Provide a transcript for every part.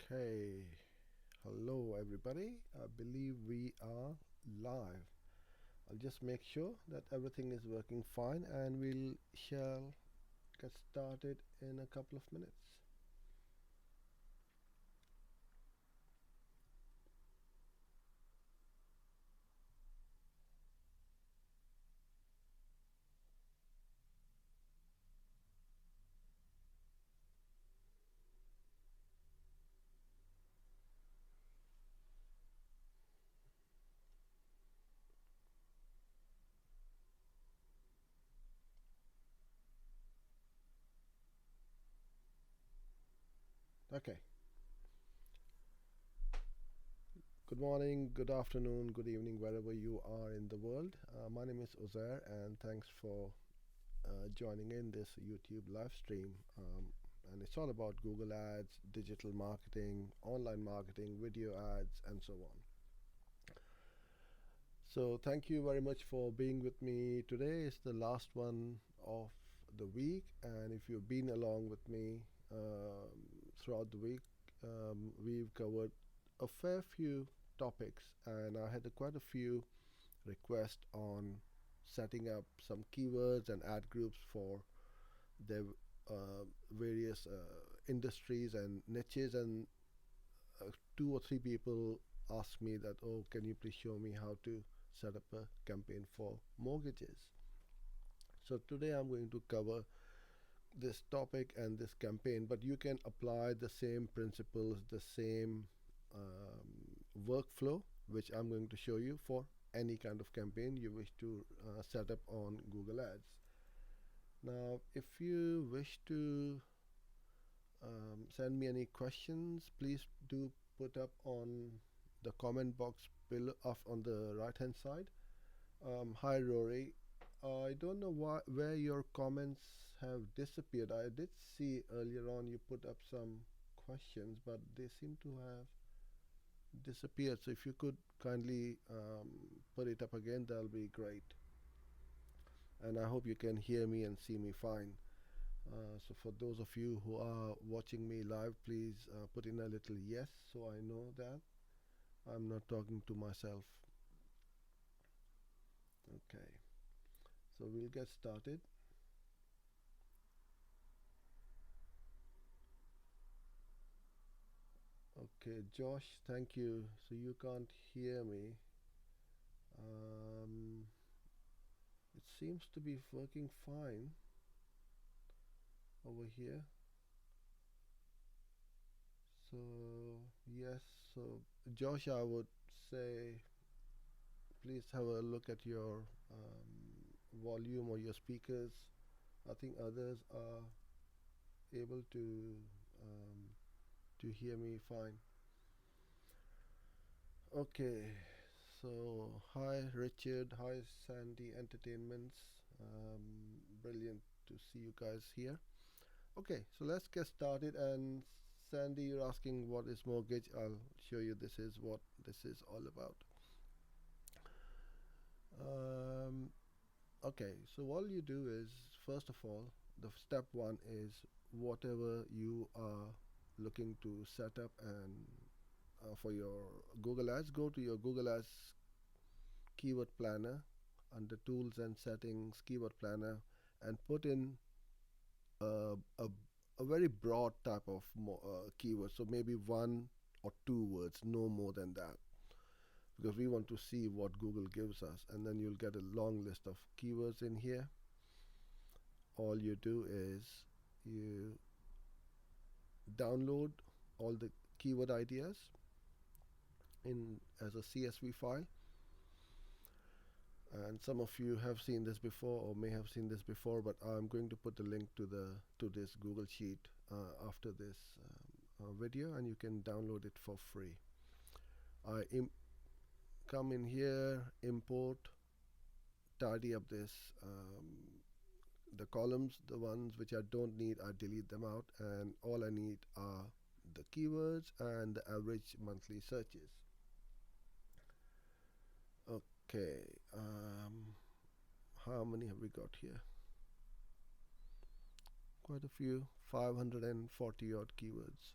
Okay, hello everybody. I believe we are live. I'll just make sure that everything is working fine and we'll shall get started in a couple of minutes. Okay, good morning, good afternoon, good evening, wherever you are in the world. My name is Uzair and thanks for joining in this YouTube live stream. And it's all about Google Ads, digital marketing, online marketing, video ads, and so on. So thank you very much for being with me today. It's the last one of the week, and if you've been along with me throughout the week, we've covered a fair few topics, and I had quite a few requests on setting up some keywords and ad groups for the various industries and niches, and two or three people asked me that, oh, can you please show me how to set up a campaign for mortgages. So today I'm going to cover this topic and this campaign, but you can apply the same principles, the same workflow, which I'm going to show you for any kind of campaign you wish to set up on Google Ads. Now, if you wish to send me any questions, please do put up on the comment box below off on the right hand side. Hi Rory, I don't know where your comments have disappeared. I did see earlier on you put up some questions, but they seem to have disappeared. So if you could kindly put it up again, that'll be great. And I hope you can hear me and see me fine. So for those of you who are watching me live, please put in a little yes so I know that I'm not talking to myself. Okay, so we'll get started. Okay, Josh, thank you. So you can't hear me. It seems to be working fine over here. So yes, so Josh, I would say please have a look at your volume or your speakers. I think others are able to hear me fine. Okay, so hi Richard, hi Sandy Entertainments. Brilliant to see you guys here. Okay, so let's get started. And Sandy, you're asking what is mortgage. I'll show you this is what this is all about. Okay, so all you do is, first of all, the step one is whatever you are looking to set up and for your Google Ads, go to your Google Ads keyword planner under tools and settings, keyword planner, and put in a, a very broad type of keyword. So maybe one or two words, no more than that, because we want to see what Google gives us. And then you'll get a long list of keywords in here. All you do is you download all the keyword ideas in as a CSV file. And some of you have seen this before or may have seen this before, but I'm going to put the link to this Google Sheet after this video, and you can download it for free. I come in here, import, tidy up this the columns, the ones which I don't need, I delete them out, and all I need are the keywords and the average monthly searches. Okay, how many have we got here? Quite a few, 540 odd keywords.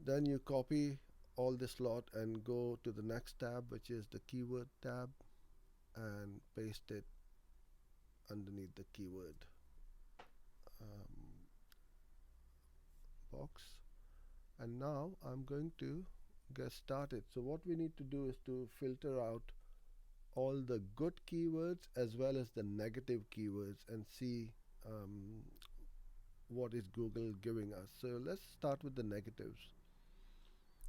Then you copy all this lot and go to the next tab, which is the keyword tab, and paste it underneath the keyword um, box. And now I'm going to get started. So what we need to do is to filter out all the good keywords as well as the negative keywords and see um, what is Google giving us. So let's start with the negatives.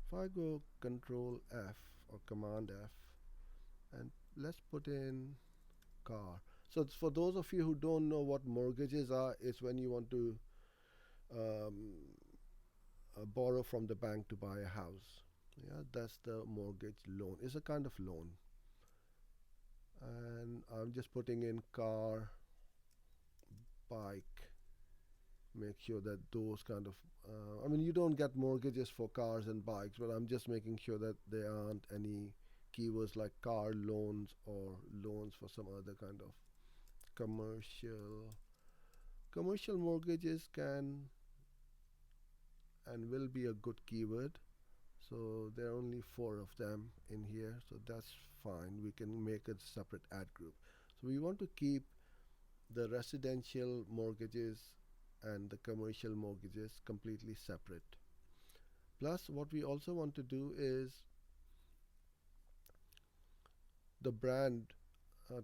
If I go Control F or Command F, and let's put in car. So for those of you who don't know what mortgages are, it's when you want to um, borrow from the bank to buy a house. Yeah, that's the mortgage loan. It's a kind of loan. And I'm just putting in car, bike. Make sure that those kind of, I mean, you don't get mortgages for cars and bikes, but I'm just making sure that there aren't any keywords like car loans or loans for some other kind of commercial. Commercial mortgages can and will be a good keyword. So there are only 4 of them in here, so that's fine. We can make a separate ad group. So we want to keep the residential mortgages and the commercial mortgages completely separate. Plus, what we also want to do is the brand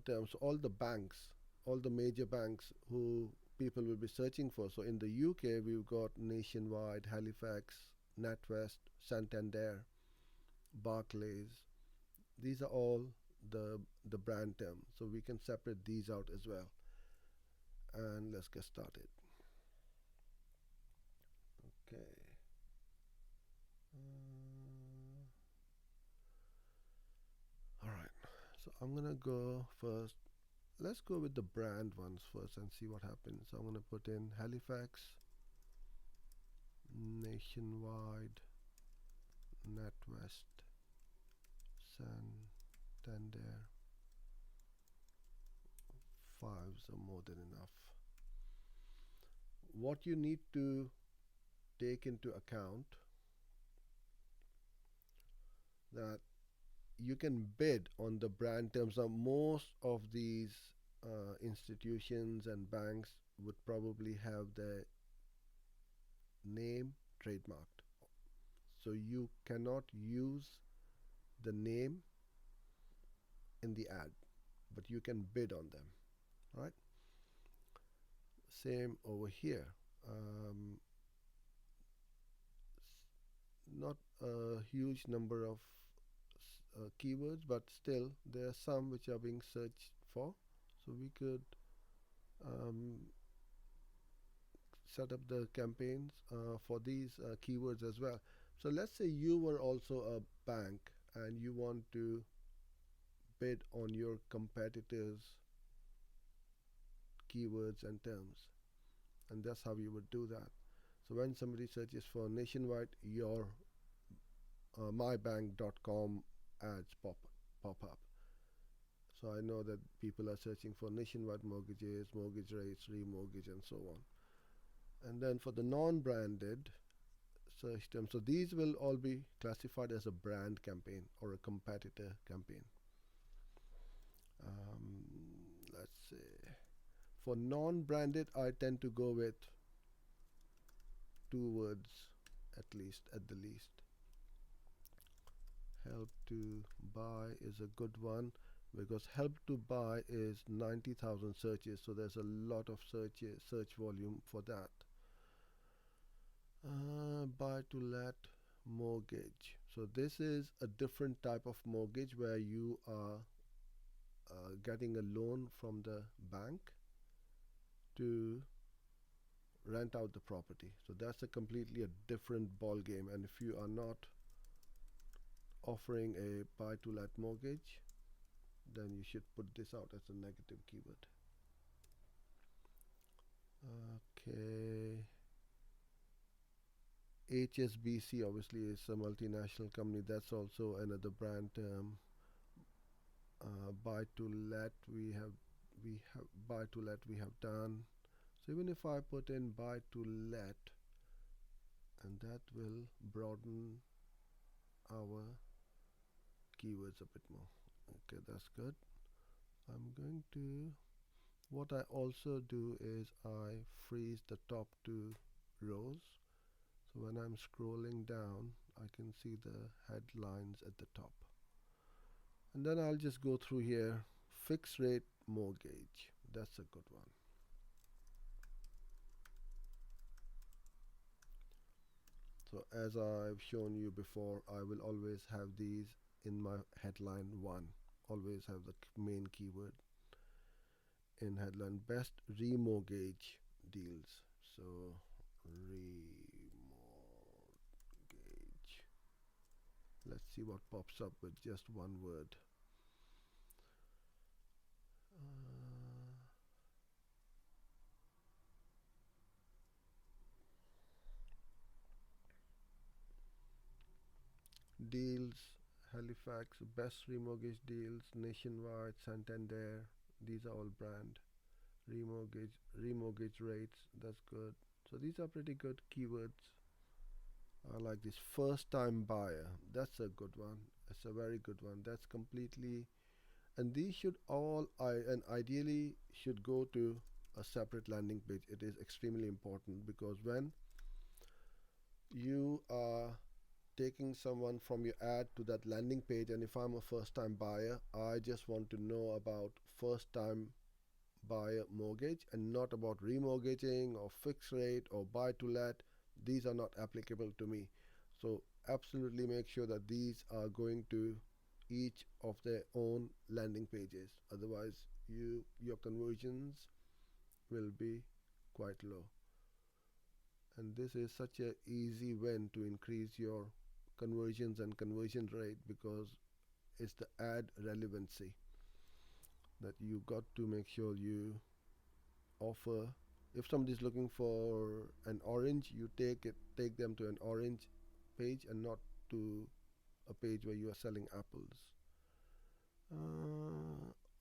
terms, all the banks, all the major banks who people will be searching for. So in the UK, we've got Nationwide, Halifax, NatWest, Santander, Barclays. These are all the brand terms. So we can separate these out as well. And let's get started. Okay. All right. So I'm gonna go first. Let's go with the brand ones first and see what happens. So I'm gonna put in Halifax, Nationwide, NatWest, Santander. 5s are more than enough. What you need to take into account that you can bid on the brand terms. Now, most of these institutions and banks would probably have their name trademarked. So you cannot use the name in the ad, but you can bid on them, right? Same over here. Not a huge number of keywords, but still there are some which are being searched for. So we could um, set up the campaigns for these keywords as well. So let's say you were also a bank and you want to bid on your competitors' keywords and terms, and that's how you would do that. So when somebody searches for Nationwide, your mybank.com ads pop up. So I know that people are searching for Nationwide mortgages, mortgage rates, remortgage, and so on. And then for the non-branded search terms, so these will all be classified as a brand campaign or a competitor campaign. Let's say for non-branded, I tend to go with 2 words at least, at the least. Help to buy is a good one because help to buy is 90,000 searches, so there's a lot of search volume for that. Buy to let mortgage. So this is a different type of mortgage where you are getting a loan from the bank to rent out the property. So that's a completely a different ball game. And if you are not offering a buy to let mortgage, then you should put this out as a negative keyword. Okay. HSBC obviously is a multinational company. That's also another brand term. Buy to let we have buy to let we have done. So even if I put in buy to let, and that will broaden our keywords a bit more. Okay, that's good. I'm going to, what I also do is I freeze the top two rows, so when I'm scrolling down I can see the headlines at the top. And then I'll just go through here. Fixed rate mortgage, that's a good one. So as I've shown you before, I will always have these in my headline 1. Always have the main keyword in headline. Best remortgage deals. So remortgage. Let's see what pops up with just one word. Deals, Halifax, best remortgage deals, Nationwide, Santander. These are all brand. Remortgage rates. That's good. So these are pretty good keywords. I like this. First time buyer. That's a good one. It's a very good one. That's completely, and these should all and ideally should go to a separate landing page. It is extremely important because when you are taking someone from your ad to that landing page, and if I'm a first time buyer, I just want to know about first time buyer mortgage and not about remortgaging or fixed rate or buy to let. These are not applicable to me. So absolutely make sure that these are going to each of their own landing pages. Otherwise, your conversions will be quite low. And this is such a easy win to increase your conversions and conversion rate because it's the ad relevancy that you got to make sure you offer. If somebody is looking for an orange, you take them to an orange page and not to a page where you are selling apples.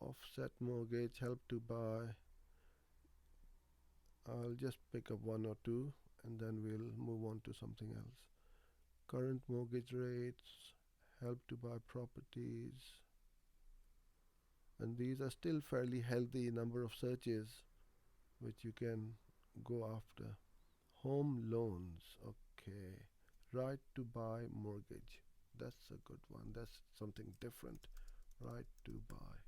Offset mortgage, help to buy. I'll just pick up one or two and then we'll move on to something else. Current mortgage rates, help to buy properties, and these are still fairly healthy number of searches which you can go after. Home loans, okay. Right to buy mortgage, that's a good one. That's something different. Right to buy.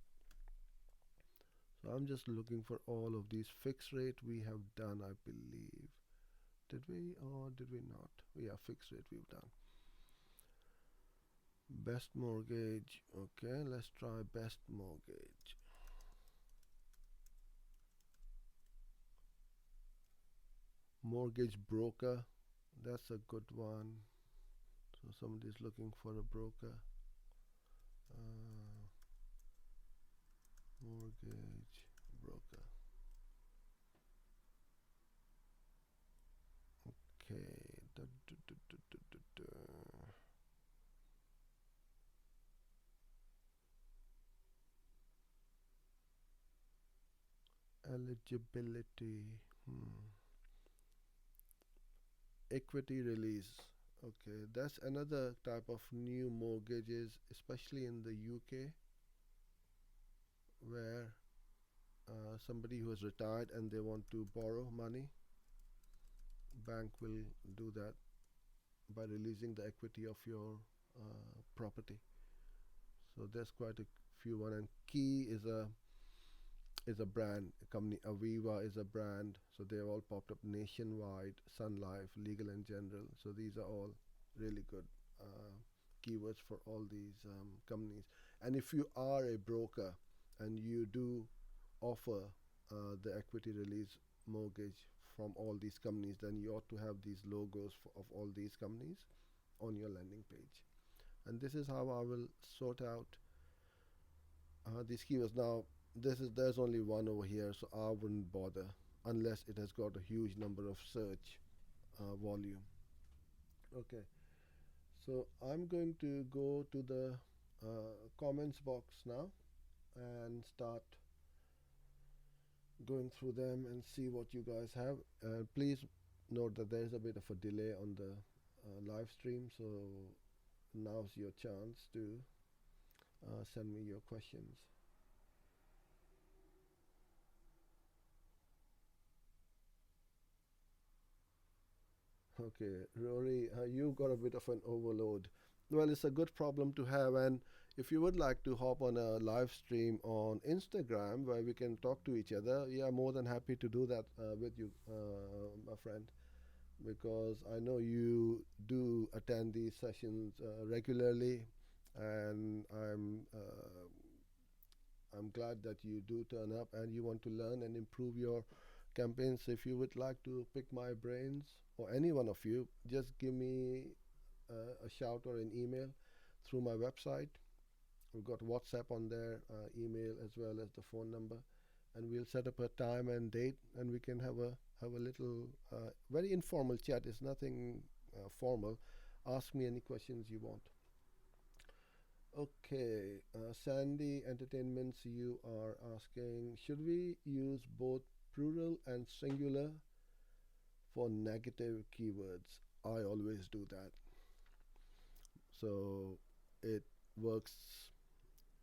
So I'm just looking for all of these. Fixed rate we have done, I believe. Did we or did we not? Yeah, fixed rate we've done. Best mortgage, okay, let's try best mortgage. Mortgage broker, that's a good one. So somebody's looking for a broker. Mortgage broker. Okay. Eligibility. Equity release. Okay, that's another type of new mortgages, especially in the UK, where somebody who has retired and they want to borrow money, bank will do that by releasing the equity of your property. So there's quite a few one. And Key is a brand, a company. Aviva is a brand. So they've all popped up. Nationwide, Sun Life, Legal and General. So these are all really good keywords for all these companies. And if you are a broker and you do offer the equity release mortgage from all these companies, then you ought to have these logos of all these companies on your landing page. And this is how I will sort out these keywords. Now there's only one over here, so I wouldn't bother unless it has got a huge number of search volume. Okay, so I'm going to go to the comments box now and start going through them and see what you guys have. Please note that there is a bit of a delay on the live stream, so now's your chance to send me your questions. Okay, Rory, you got a bit of an overload. Well, it's a good problem to have, and if you would like to hop on a live stream on Instagram where we can talk to each other, yeah, more than happy to do that with you, my friend, because I know you do attend these sessions regularly, and I'm glad that you do turn up and you want to learn and improve your campaigns. If you would like to pick my brains, or any one of you, just give me a shout or an email through my website. We've got WhatsApp on there, email as well as the phone number, and we'll set up a time and date, and we can have a little very informal chat. It's nothing formal. Ask me any questions you want. Okay, Sandy Entertainments, you are asking, should we use both plural and singular for negative keywords? I always do that. So it works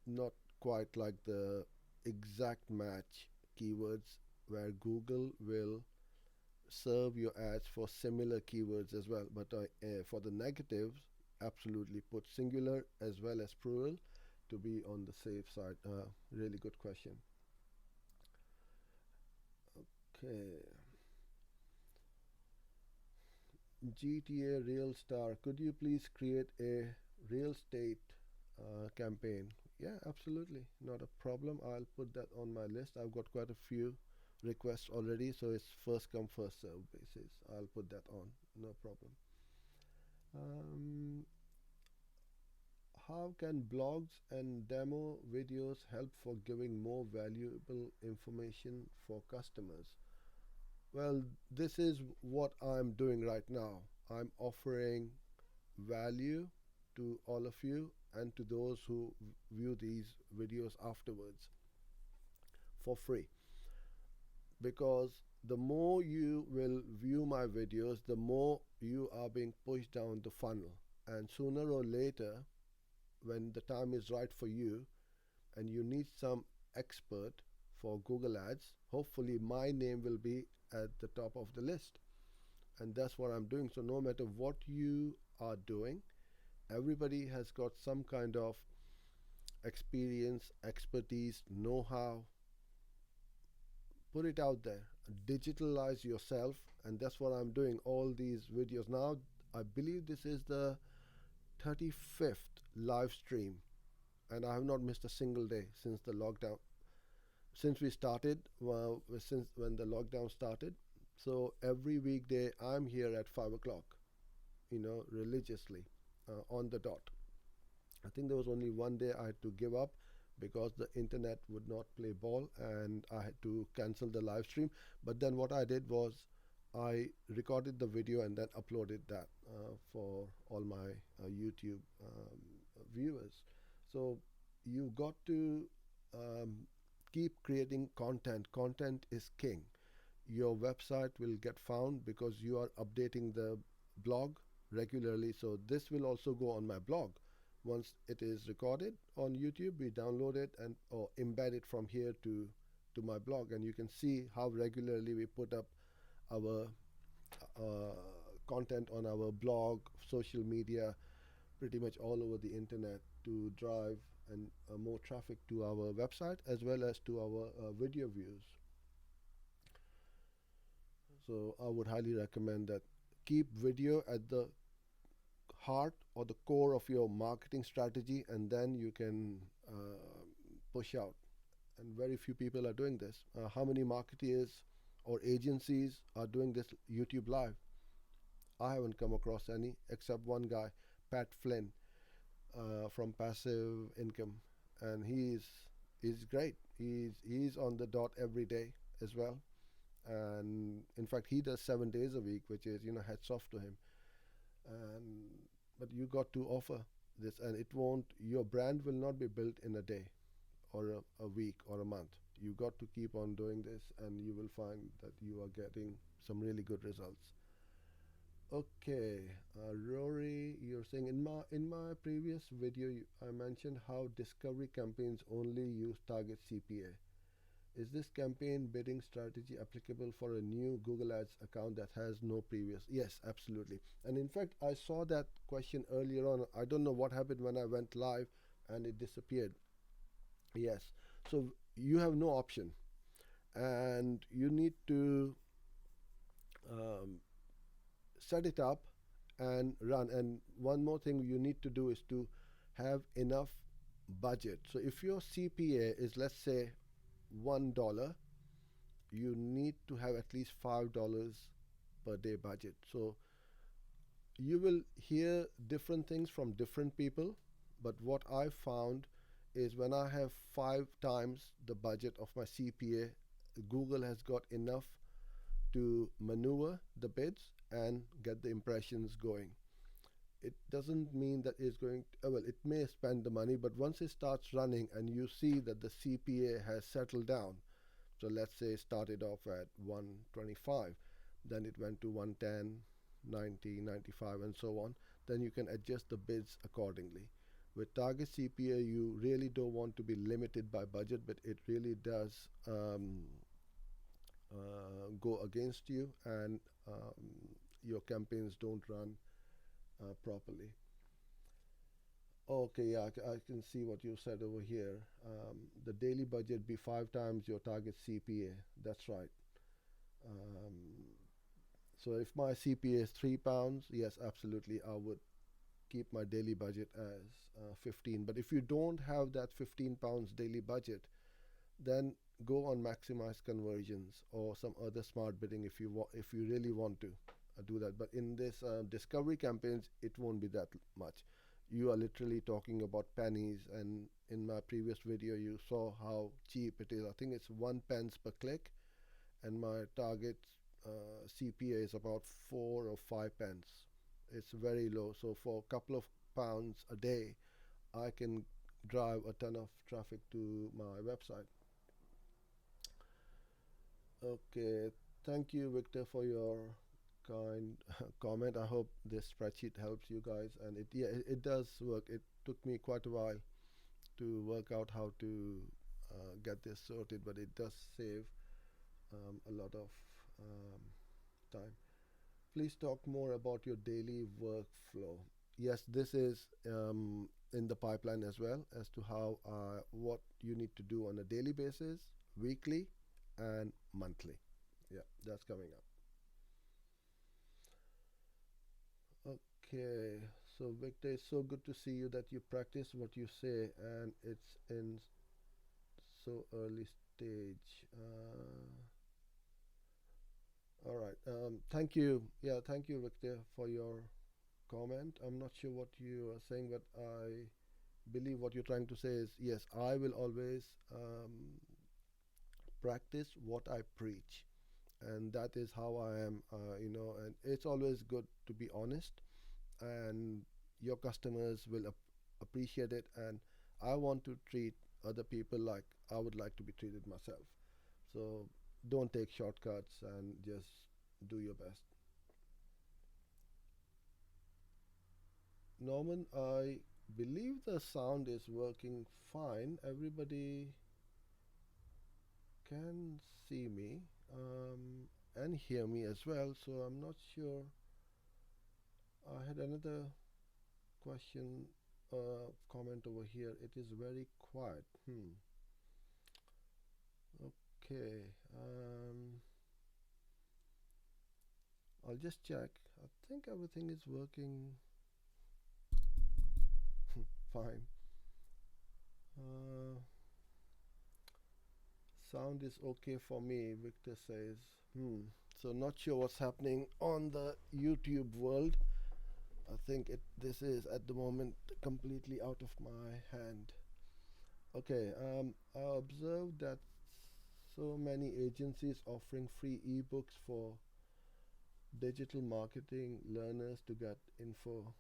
not quite like the exact match keywords where Google will serve your ads for similar keywords as well. But for the negatives, absolutely put singular as well as plural to be on the safe side. Really good question. Okay. GTA Real Star, could you please create a real estate campaign? Yeah, absolutely. Not a problem. I'll put that on my list. I've got quite a few requests already, so it's first come, first serve basis. I'll put that on. No problem. Um, how can blogs and demo videos help for giving more valuable information for customers? Well, this is what I'm doing right now. I'm offering value to all of you and to those who view these videos afterwards for free, because the more you will view my videos, the more you are being pushed down the funnel, and sooner or later, when the time is right for you and you need some expert for Google Ads, hopefully my name will be at the top of the list. And that's what I'm doing. So no matter what you are doing, everybody has got some kind of experience, expertise, know-how. Put it out there, digitalize yourself, and that's what I'm doing. All these videos now, I believe this is the 35th live stream, and I have not missed a single day since the lockdown, since we started, well, since when the lockdown started. So every weekday I'm here at 5 o'clock, religiously, on the dot. I think there was only one day I had to give up because the internet would not play ball and I had to cancel the live stream. But then what I did was I recorded the video and then uploaded that for all my YouTube viewers. So you got to um, keep creating content. Content is king. Your website will get found because you are updating the blog regularly. So this will also go on my blog. Once it is recorded on YouTube, we download it and or embed it from here to my blog, and you can see how regularly we put up our content on our blog, social media, pretty much all over the internet to drive and more traffic to our website as well as to our video views. So I would highly recommend that. Keep video at the heart or the core of your marketing strategy, and then you can push out. And very few people are doing this. How many marketeers or agencies are doing this YouTube live? I haven't come across any except one guy, Pat Flynn, from Passive Income, and he's great. He's on the dot every day as well, and in fact he does 7 days a week, which is hats off to him. And but you got to offer this, and it won't. Your brand will not be built in a day, or a week, or a month. You got to keep on doing this, and you will find that you are getting some really good results. Okay, Rory, you're saying in my previous video I mentioned how discovery campaigns only use target CPA. Is this campaign bidding strategy applicable for a new Google Ads account that has no previous? Yes, absolutely. And in fact, I saw that question earlier on. I don't know what happened when I went live and it disappeared. Yes. So you have no option and you need to um, set it up and run. And one more thing you need to do is to have enough budget. So if your CPA is, let's say, $1, you need to have at least $5 per day budget. So you will hear different things from different people, but what I found is when I have 5 times the budget of my CPA, Google has got enough to maneuver the bids and get the impressions going. It doesn't mean that it's going to, well, it may spend the money, but once it starts running and you see that the CPA has settled down, so let's say it started off at 125, then it went to 110, 90, 95, and so on, then you can adjust the bids accordingly. With target CPA, you really don't want to be limited by budget, but it really does go against you, and your campaigns don't run properly. Okay, yeah, I can see what you said over here. The daily budget be 5 times your target CPA. That's right. Um, so if my CPA is £3, yes, absolutely, I would keep my daily budget as 15. But if you don't have that £15 daily budget, then go on maximize conversions or some other smart bidding if you really want to do that. But in this discovery campaigns, it won't be that much. You are literally talking about pennies, and in my previous video you saw how cheap it is. I think it's 1 pence per click, and my target CPA is about 4 or 5 pence. It's very low, so for a couple of pounds a day I can drive a ton of traffic to my website. Okay, thank you, Victor, for your kind comment. I hope this spreadsheet helps you guys, and it does work. It took me quite a while to work out how to get this sorted, but it does save a lot of um, time. Please talk more about your daily workflow. Yes, this is in the pipeline as well as to how what you need to do on a daily basis, weekly, and monthly. Yeah, that's coming up. Okay, so Victor, it's so good to see you that you practice what you say and it's in so early stage. All right. Thank you. Yeah, thank you, Victor, for your comment. I'm not sure what you are saying, but I believe what you're trying to say is yes, I will always practice what I preach. And that is how I am, and it's always good to be honest, and your customers will appreciate it. And I want to treat other people like I would like to be treated myself. So don't take shortcuts and just do your best. Norman, I believe the sound is working fine. Everybody can see me and hear me as well. So I'm not sure. I had another question, comment over here. It is very quiet. Okay. I'll just check. I think everything is working fine. Uh, Sound is okay for me, Victor says. So not sure what's happening on the YouTube world. I think this is at the moment completely out of my hand. Okay, I observed that so many agencies offering free ebooks for digital marketing learners to get info.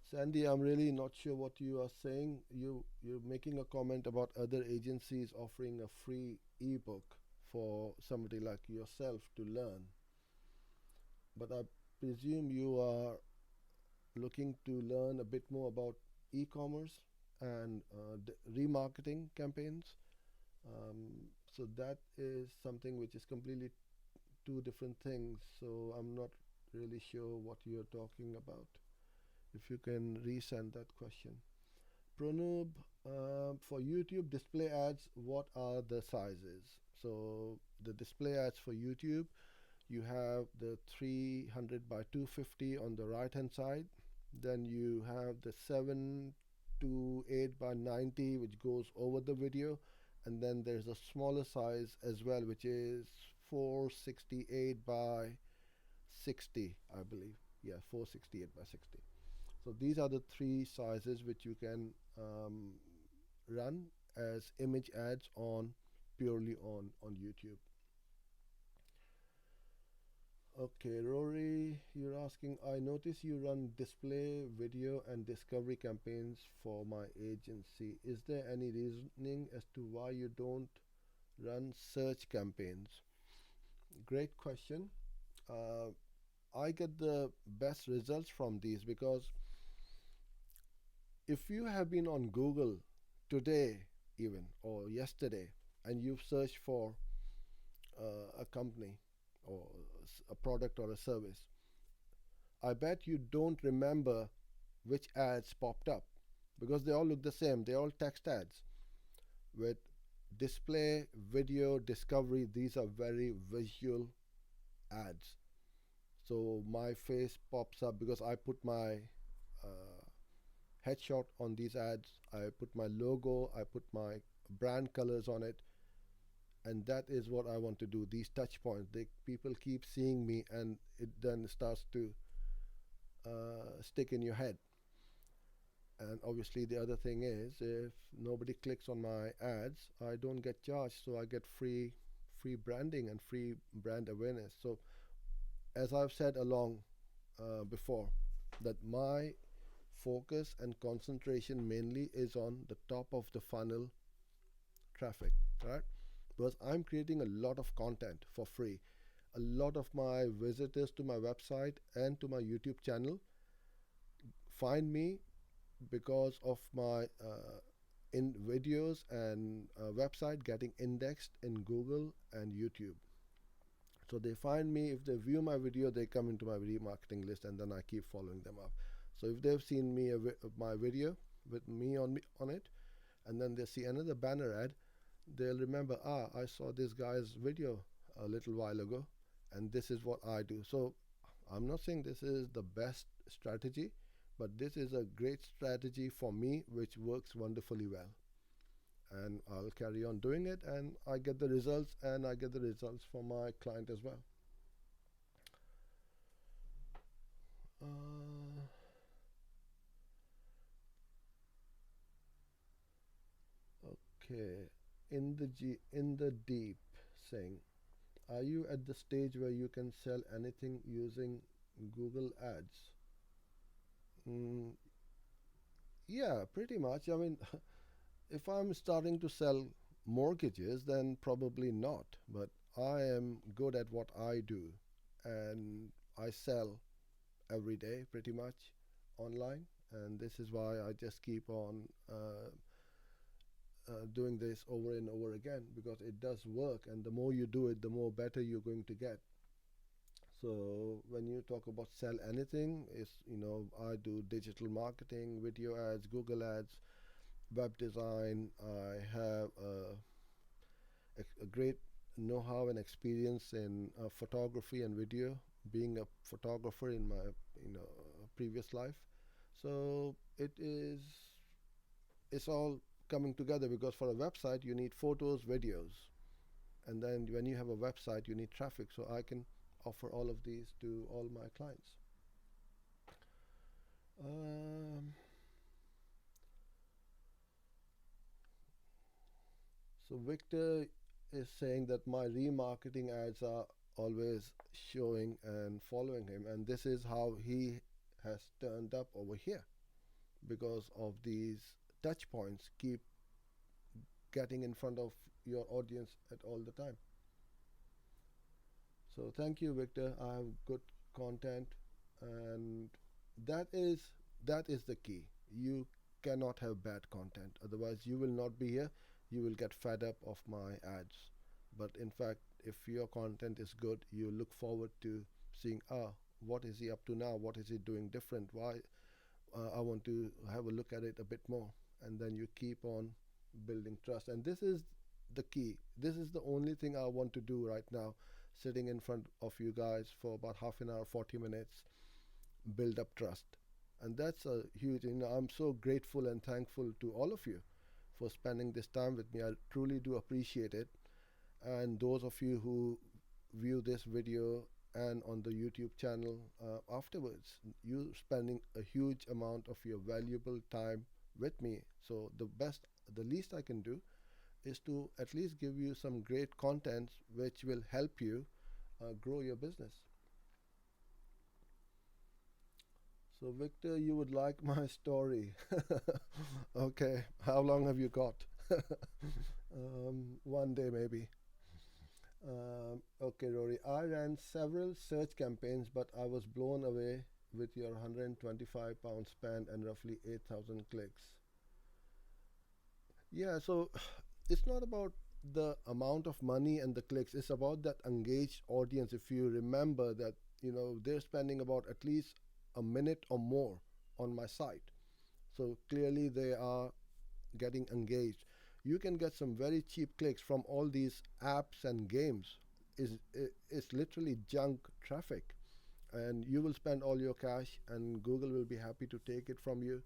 Sandy, I'm really not sure what you are saying. You're making a comment about other agencies offering a free ebook for somebody like yourself to learn. But I presume you are looking to learn a bit more about e-commerce and remarketing campaigns. So that is something which is completely two different things. So I'm not really sure what you're talking about. If you can resend that question. Pranub, for YouTube display ads, what are the sizes? So the display ads for YouTube, you have the 300 by 250 on the right hand side. Then you have the 7 to 8 by 90 which goes over the video, and then there's a smaller size as well which is 468 by 60, I believe. Yeah, 468 by 60. So these are the three sizes which you can run as image ads on purely on YouTube. Okay, Rory, you're asking, I notice you run display, video, and discovery campaigns for my agency. Is there any reasoning as to why you don't run search campaigns? Great question. I get the best results from these because if you have been on Google today, even or yesterday, and you've searched for a company or a product or a service, I bet you don't remember which ads popped up because they all look the same. They're all text ads. With display, video, discovery, these are very visual ads. So my face pops up because I put my headshot on these ads. I put my logo, I put my brand colors on it, and that is what I want to do. These touch points, people keep seeing me, and it then starts to stick in your head. And obviously, the other thing is, if nobody clicks on my ads, I don't get charged, so I get free branding and free brand awareness. So, as I've said along before, that my focus and concentration mainly is on the top of the funnel traffic, right? Because I'm creating a lot of content for free. A lot of my visitors to my website and to my YouTube channel find me because of my in videos and website getting indexed in Google and YouTube. So they find me. If they view my video, they come into my remarketing list, and then I keep following them up. So if they've seen my video with me on it, and then they see another banner ad, they'll remember, I saw this guy's video a little while ago, and this is what I do. So I'm not saying this is the best strategy, but this is a great strategy for me, which works wonderfully well. And I'll carry on doing it, and I get the results, and I get the results for my client as well. Okay, in the deep saying, are you at the stage where you can sell anything using Google Ads? Mm, yeah, pretty much. I mean, if I'm starting to sell mortgages, then probably not. But I am good at what I do, and I sell every day pretty much online. And this is why I just keep on doing this over and over again, because it does work, and the more you do it, the more better you're going to get. So when you talk about sell anything, is I do digital marketing, video ads, Google ads, web design. I have a great know-how and experience in photography and video, being a photographer in my previous life. So it's all coming together, because for a website you need photos, videos, and then when you have a website you need traffic. So I can offer all of these to all my clients. So Victor is saying that my remarketing ads are always showing and following him, and this is how he has turned up over here, because of these touch points keep getting in front of your audience at all the time. So thank you, Victor. I have good content, and that is that is the key. You cannot have bad content, otherwise you will not be here. You will get fed up of my ads. But in fact, if your content is good, you look forward to seeing, what is he up to now? What is he doing different? Why? I want to have a look at it a bit more, and then you keep on building trust. And this is the key. This is the only thing I want to do right now, sitting in front of you guys for about half an hour, 40 minutes, build up trust. And that's a huge, I'm so grateful and thankful to all of you for spending this time with me. I truly do appreciate it. And those of you who view this video and on the YouTube channel afterwards, you spending a huge amount of your valuable time with me. So the least I can do is to at least give you some great content which will help you grow your business. So, Victor, you would like my story. Okay, how long have you got? One day, maybe. Okay, Rory. I ran several search campaigns, but I was blown away with your £125 spend and roughly 8,000 clicks. Yeah, so it's not about the amount of money and the clicks, it's about that engaged audience. If you remember that, they're spending about at least a minute or more on my site. So clearly they are getting engaged. You can get some very cheap clicks from all these apps and games. It's literally junk traffic, and you will spend all your cash, and Google will be happy to take it from you.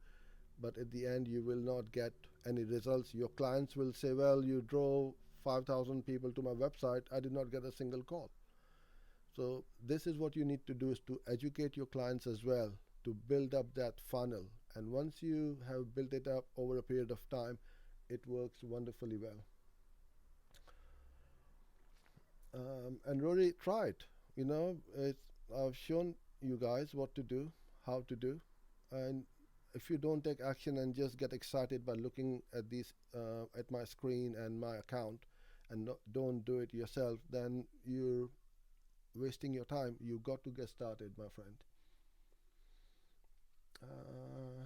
But at the end, you will not get any results. Your clients will say, "Well, you drove 5,000 people to my website. I did not get a single call." So this is what you need to do, is to educate your clients as well, to build up that funnel. And once you have built it up over a period of time, it works wonderfully well. And Rory, try it. I've shown you guys what to do, how to do, and if you don't take action and just get excited by looking at these at my screen and my account, and don't do it yourself, then you're wasting your time. You got to get started, my friend. Uh,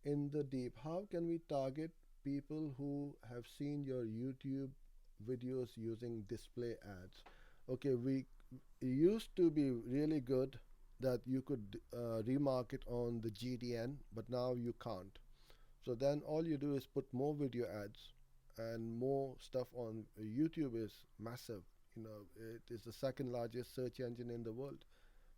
in the deep, how can we target people who have seen your YouTube videos using display ads? Okay, we it used to be really good that you could remarket on the GDN, but now you can't. So then all you do is put more video ads, and more stuff on YouTube is massive. It is the second largest search engine in the world.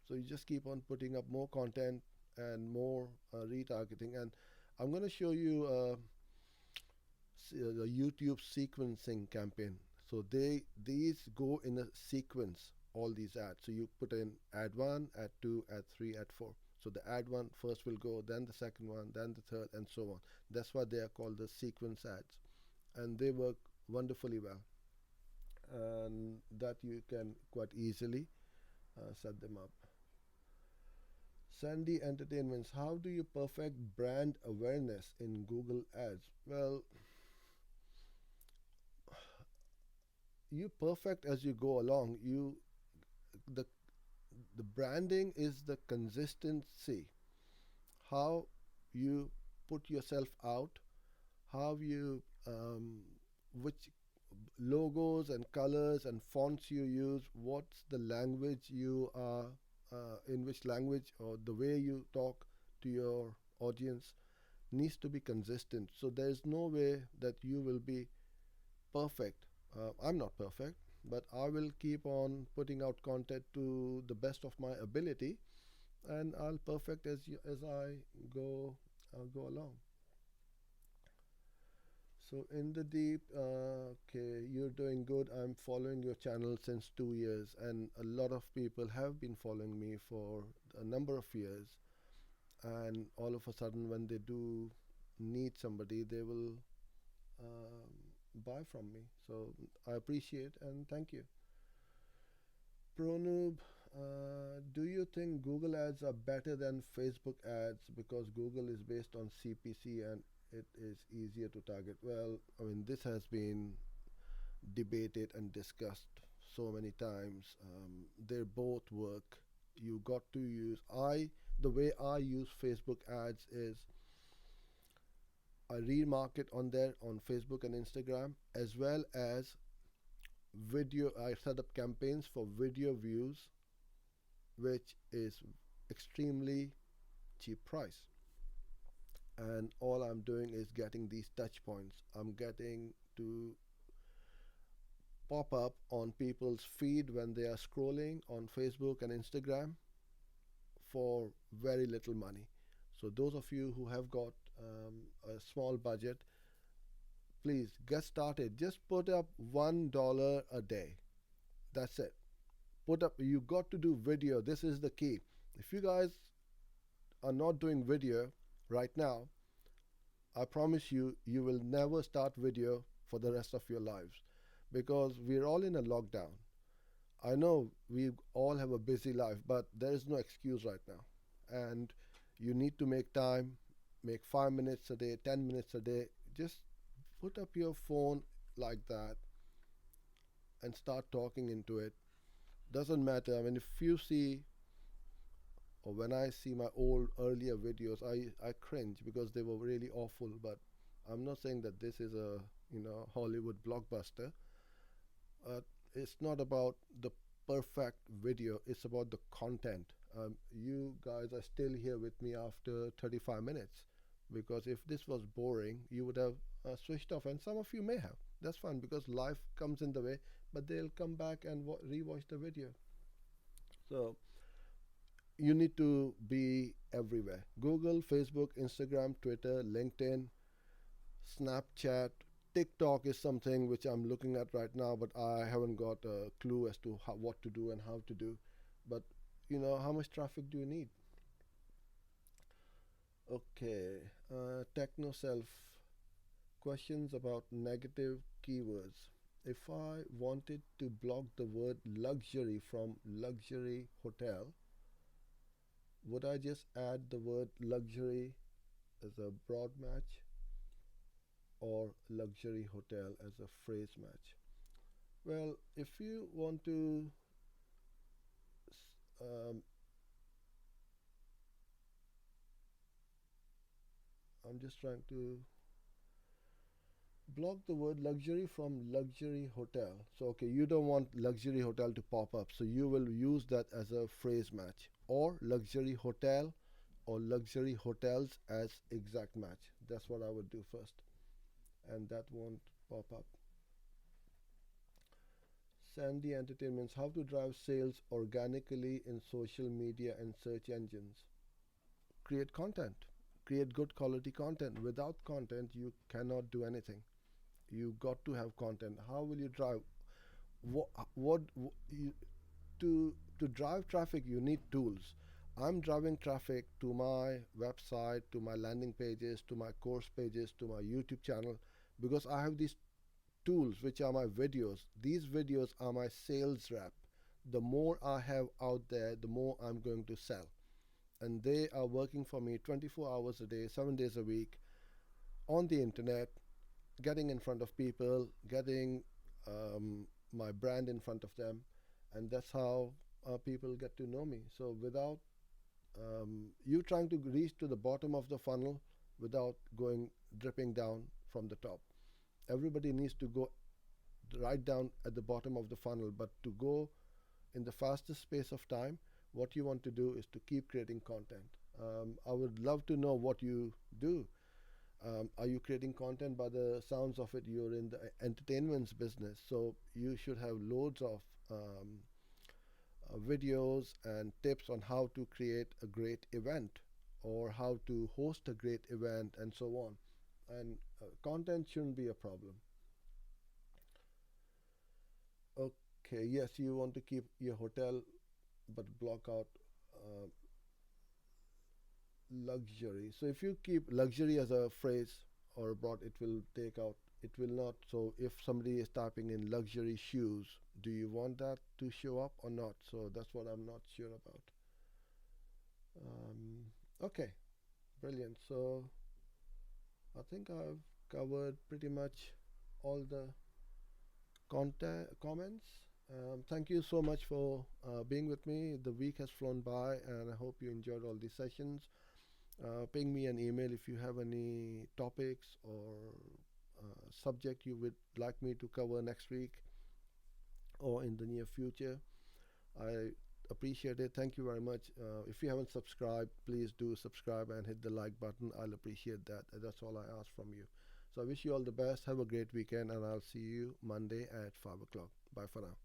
So you just keep on putting up more content and more retargeting. And I'm going to show you the YouTube sequencing campaign. So these go in a sequence, all these ads. So you put in ad 1, ad 2, ad 3, ad 4. So the ad 1 first will go, then the second one, then the third, and so on. That's why they are called the sequence ads. And they work wonderfully well. And that you can quite easily set them up. Sandy Entertainments, how do you perfect brand awareness in Google Ads? Well, you perfect as you go along. The the branding is the consistency, how you put yourself out, how you which logos and colors and fonts you use, what's the language you are in, which language, or the way you talk to your audience needs to be consistent. So there's no way that you will be perfect. I'm not perfect, but I will keep on putting out content to the best of my ability, and I'll perfect as I go along. So in the deep, okay, you're doing good. I'm following your channel since 2 years, and a lot of people have been following me for a number of years. And all of a sudden, when they do need somebody, they will um, buy from me. So I appreciate and thank you. Pronoob, do you think Google ads are better than Facebook ads because Google is based on CPC and it is easier to target? Well, I mean, this has been debated and discussed so many times. They both work. You got to use I the way I use Facebook ads is I remarket on there on Facebook and Instagram, as well as video. I set up campaigns for video views, which is extremely cheap price. And all I'm doing is getting these touch points. I'm getting to pop up on people's feed when they are scrolling on Facebook and Instagram for very little money. So those of you who have got a small budget, please get started. Just put up $1 a day. That's it. Put up. You got to do video. This is the key. If you guys are not doing video right now, I promise you, you will never start video for the rest of your lives, because we're all in a lockdown. I know we all have a busy life, but there is no excuse right now. And you need to make time, make 5 minutes a day, 10 minutes a day. Just put up your phone like that and start talking into it. Doesn't matter. I mean, if you see, or when I see my old earlier videos, I cringe because they were really awful. But I'm not saying that this is a Hollywood blockbuster. It's not about the perfect video. It's about the content. You guys are still here with me after 35 minutes, because if this was boring, you would have switched off, and some of you may have. That's fine, because life comes in the way, but they'll come back and rewatch the video. So you need to be everywhere: Google, Facebook, Instagram, Twitter, LinkedIn, Snapchat. TikTok is something which I'm looking at right now, but I haven't got a clue as to what to do and how to do. But how much traffic do you need? Okay, TechnoSelf questions about negative keywords. If I wanted to block the word luxury from luxury hotel, would I just add the word luxury as a broad match, or luxury hotel as a phrase match? Well, if you want to, um, I'm just trying to block the word luxury from luxury hotel. So, okay, you don't want luxury hotel to pop up, so you will use that as a phrase match, or luxury hotel or luxury hotels as exact match. That's what I would do first, and that won't pop up. Sandy Entertainments: how to drive sales organically in social media and search engines. Create content. Create good quality content. Without content, you cannot do anything. You got to have content. How will you drive? What you, to drive traffic? You need tools. I'm driving traffic to my website, to my landing pages, to my course pages, to my YouTube channel, because I have these tools which are my videos. These videos are my sales rep. The more I have out there, the more I'm going to sell. And they are working for me 24 hours a day, 7 days a week, on the internet, getting in front of people, getting my brand in front of them. And that's how people get to know me. So without you trying to reach to the bottom of the funnel without going dripping down from the top. Everybody needs to go right down at the bottom of the funnel, but to go in the fastest space of time, what you want to do is to keep creating content. I would love to know what you do. Are you creating content? By the sounds of it, you're in the entertainment business, so you should have loads of videos and tips on how to create a great event, or how to host a great event, and so on. And content shouldn't be a problem. Okay, yes, you want to keep your hotel but block out uh, luxury. So if you keep luxury as a phrase or a broad, it will take out, it will not. So if somebody is typing in luxury shoes, do you want that to show up or not? So that's what I'm not sure about. Okay, brilliant. So I think I've covered pretty much all the content comments. Thank you so much for being with me. The week has flown by, and I hope you enjoyed all these sessions. Ping me an email if you have any topics or subject you would like me to cover next week or in the near future. I appreciate it. Thank you very much. If you haven't subscribed, please do subscribe and hit the like button. I'll appreciate that. That's all I ask from you. So I wish you all the best. Have a great weekend, and I'll see you Monday at 5 o'clock. Bye for now.